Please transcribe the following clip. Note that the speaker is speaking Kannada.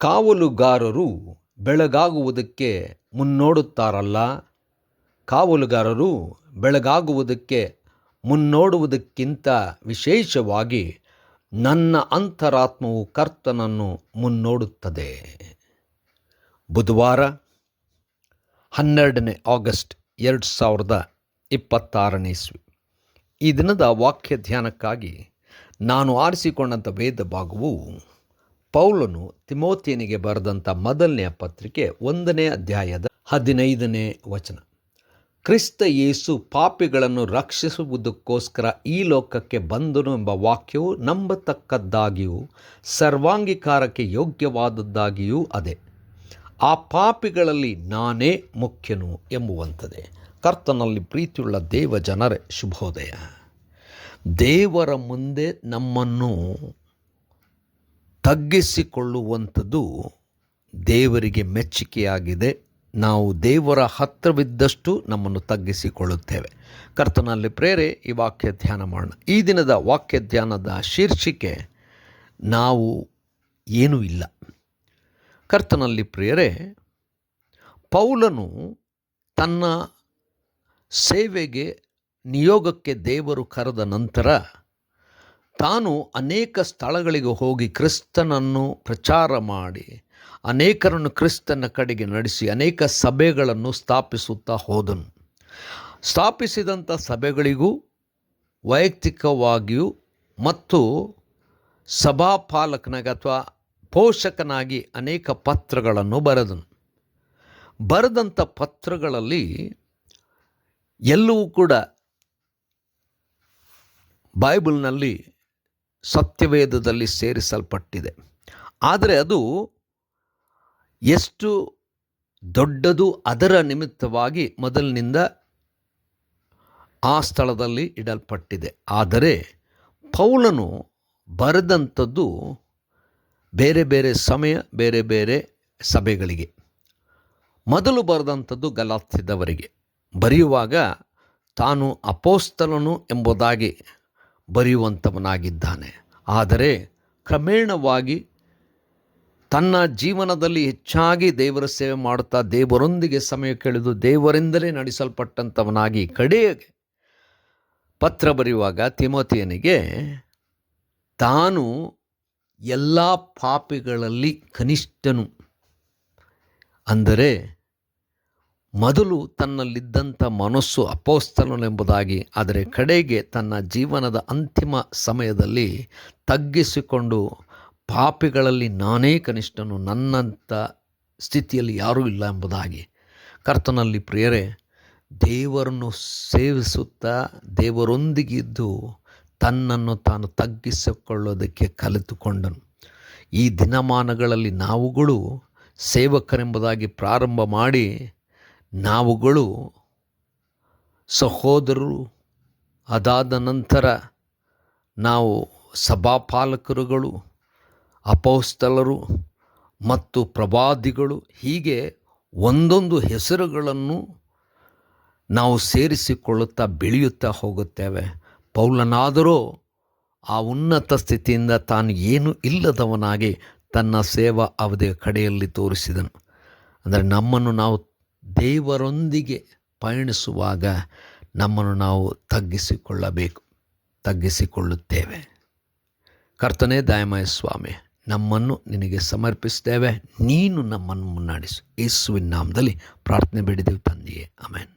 ಕಾವಲುಗಾರರು ಬೆಳಗಾಗುವುದಕ್ಕೆ ಮುನ್ನೋಡುತ್ತಾರಲ್ಲ. ಕಾವಲುಗಾರರು ಬೆಳಗಾಗುವುದಕ್ಕೆ ಮುನ್ನೋಡುವುದಕ್ಕಿಂತ ವಿಶೇಷವಾಗಿ ನನ್ನ ಅಂತರಾತ್ಮವು ಕರ್ತನನ್ನು ಮುನ್ನೋಡುತ್ತದೆ. ಬುಧವಾರ 12 ಆಗಸ್ಟ್ 2026 ಇಸ್ವಿ. ಈ ದಿನದ ವಾಕ್ಯ ಧ್ಯಾನಕ್ಕಾಗಿ ನಾನು ಆರಿಸಿಕೊಂಡಂಥ ವೇದ ಭಾಗವು ಪೌಲನು ತಿಮೋಥಿಯನಿಗೆ ಬರೆದಂಥ ಮೊದಲನೆಯ ಪತ್ರಿಕೆ 1ನೇ ಅಧ್ಯಾಯದ 15ನೇ ವಚನ. ಕ್ರಿಸ್ತ ಯೇಸು ಪಾಪಿಗಳನ್ನು ರಕ್ಷಿಸುವುದಕ್ಕೋಸ್ಕರ ಈ ಲೋಕಕ್ಕೆ ಬಂದನು ಎಂಬ ವಾಕ್ಯವು ನಂಬತಕ್ಕದ್ದಾಗಿಯೂ ಸರ್ವಾಂಗೀಕಾರಕ್ಕೆ ಯೋಗ್ಯವಾದದ್ದಾಗಿಯೂ ಅದೇ. ಆ ಪಾಪಿಗಳಲ್ಲಿ ನಾನೇ ಮುಖ್ಯನು ಎಂಬುವಂಥದ್ದೇ. ಕರ್ತನಲ್ಲಿ ಪ್ರೀತಿಯುಳ್ಳ ದೇವ ಜನರೇ, ಶುಭೋದಯ. ದೇವರ ಮುಂದೆ ನಮ್ಮನ್ನು ತಗ್ಗಿಸಿಕೊಳ್ಳುವಂಥದ್ದು ದೇವರಿಗೆ ಮೆಚ್ಚುಗೆಯಾಗಿದೆ. ನಾವು ದೇವರ ಹತ್ತಿರವಿದ್ದಷ್ಟು ನಮ್ಮನ್ನು ತಗ್ಗಿಸಿಕೊಳ್ಳುತ್ತೇವೆ. ಕರ್ತನಲ್ಲಿ ಪ್ರೇರೆ ಈ ವಾಕ್ಯ ಧ್ಯಾನ ಮಾಡೋಣ. ಈ ದಿನದ ವಾಕ್ಯ ಧ್ಯಾನದ ಶೀರ್ಷಿಕೆ ನಾವು ಏನೂ ಇಲ್ಲ. ಕರ್ತನಲ್ಲಿ ಪ್ರಿಯರೇ, ಪೌಲನು ತನ್ನ ಸೇವೆಗೆ ನಿಯೋಗಕ್ಕೆ ದೇವರು ಕರೆದ ನಂತರ ತಾನು ಅನೇಕ ಸ್ಥಳಗಳಿಗೆ ಹೋಗಿ ಕ್ರಿಸ್ತನನ್ನು ಪ್ರಚಾರ ಮಾಡಿ ಅನೇಕರನ್ನು ಕ್ರಿಸ್ತನ ಕಡೆಗೆ ನಡೆಸಿ ಅನೇಕ ಸಭೆಗಳನ್ನು ಸ್ಥಾಪಿಸುತ್ತಾ ಹೋದನು. ಸ್ಥಾಪಿಸಿದಂಥ ಸಭೆಗಳಿಗೂ ವೈಯಕ್ತಿಕವಾಗಿಯೂ ಮತ್ತು ಸಭಾಪಾಲಕನಾಗಿ ಅಥವಾ ಪೋಷಕನಾಗಿ ಅನೇಕ ಪತ್ರಗಳನ್ನು ಬರೆದನು. ಬರೆದಂಥ ಪತ್ರಗಳಲ್ಲಿ ಎಲ್ಲವೂ ಕೂಡ ಬೈಬಲ್ನಲ್ಲಿ ಸತ್ಯವೇದದಲ್ಲಿ ಸೇರಿಸಲ್ಪಟ್ಟಿದೆ. ಆದರೆ ಅದು ಎಷ್ಟು ದೊಡ್ಡದು, ಅದರ ನಿಮಿತ್ತವಾಗಿ ಮೊದಲಿನಿಂದ ಆ ಸ್ಥಳದಲ್ಲಿ ಇಡಲ್ಪಟ್ಟಿದೆ. ಆದರೆ ಪೌಲನು ಬರೆದಂಥದ್ದು ಬೇರೆ ಬೇರೆ ಸಮಯ, ಬೇರೆ ಬೇರೆ ಸಭೆಗಳಿಗೆ. ಮೊದಲು ಬರೆದಂಥದ್ದು ಗಲಾತ್ಯದವರಿಗೆ. ಬರೆಯುವಾಗ ತಾನು ಅಪೊಸ್ತಲನು ಎಂಬುದಾಗಿ ಬರೆಯುವಂಥವನಾಗಿದ್ದಾನೆ. ಆದರೆ ಕ್ರಮೇಣವಾಗಿ ತನ್ನ ಜೀವನದಲ್ಲಿ ಹೆಚ್ಚಾಗಿ ದೇವರ ಸೇವೆ ಮಾಡುತ್ತಾ ದೇವರೊಂದಿಗೆ ಸಮಯ ಕಳೆದು ದೇವರಿಂದಲೇ ನಡೆಸಲ್ಪಟ್ಟಂಥವನಾಗಿ ಕಡೆಗೆ ಪತ್ರ ಬರೆಯುವಾಗ ತಿಮೋಥಿಯನಿಗೆ ತಾನು ಎಲ್ಲ ಪಾಪಿಗಳಲ್ಲಿ ಕನಿಷ್ಠನು, ಅಂದರೆ ಮೊದಲು ತನ್ನಲ್ಲಿದ್ದಂಥ ಮನಸ್ಸು ಅಪೊಸ್ತಲನೆಂಬುದಾಗಿ, ಆದರೆ ಕಡೆಗೆ ತನ್ನ ಜೀವನದ ಅಂತಿಮ ಸಮಯದಲ್ಲಿ ತಗ್ಗಿಸಿಕೊಂಡು ಪಾಪಿಗಳಲ್ಲಿ ನಾನೇ ಕನಿಷ್ಠನು, ನನ್ನಂಥ ಸ್ಥಿತಿಯಲ್ಲಿ ಯಾರೂ ಇಲ್ಲ ಎಂಬುದಾಗಿ. ಕರ್ತನಲ್ಲಿ ಪ್ರಿಯರೇ, ದೇವರನ್ನು ಸೇವಿಸುತ್ತಾ ದೇವರೊಂದಿಗಿದ್ದು ತನ್ನನ್ನು ತಾನು ತಗ್ಗಿಸಿಕೊಳ್ಳೋದಕ್ಕೆ ಕಲಿತುಕೊಂಡನು. ಈ ದಿನಮಾನಗಳಲ್ಲಿ ನಾವುಗಳು ಸೇವಕರೆಂಬುದಾಗಿ ಪ್ರಾರಂಭ ಮಾಡಿ ನಾವುಗಳು ಸಹೋದರರು, ಅದಾದ ನಂತರ ನಾವು ಸಭಾಪಾಲಕರುಗಳು, ಅಪೊಸ್ತಲರು ಮತ್ತು ಪ್ರವಾದಿಗಳು, ಹೀಗೆ ಒಂದೊಂದು ಹೆಸರುಗಳನ್ನು ನಾವು ಸೇರಿಸಿಕೊಳ್ಳುತ್ತಾ ಬೆಳೆಯುತ್ತಾ ಹೋಗುತ್ತೇವೆ. ಪೌಲನಾದರೂ ಆ ಉನ್ನತ ಸ್ಥಿತಿಯಿಂದ ತಾನು ಏನೂ ಇಲ್ಲದವನಾಗಿ ತನ್ನ ಸೇವಾ ಅವಧಿಯ ಕಡೆಯಲ್ಲಿ ತೋರಿಸಿದನು. ಅಂದರೆ ನಮ್ಮನ್ನು ನಾವು ದೇವರೊಂದಿಗೆ ಪಯಣಿಸುವಾಗ ನಮ್ಮನ್ನು ನಾವು ತಗ್ಗಿಸಿಕೊಳ್ಳುತ್ತೇವೆ. ಕರ್ತನೇ ದಯಾಮಯ ಸ್ವಾಮಿ, ನಮ್ಮನ್ನು ನಿನಗೆ ಸಮರ್ಪಿಸ್ತೇವೆ. ನೀನು ನಮ್ಮನ್ನು ಮುನ್ನಡೆಸು. ಯೇಸುವಿನ ನಾಮದಲ್ಲಿ ಪ್ರಾರ್ಥನೆ ಬೇಡಿದೆವು ತಂದೆಯೇ, ಆಮೆನ್.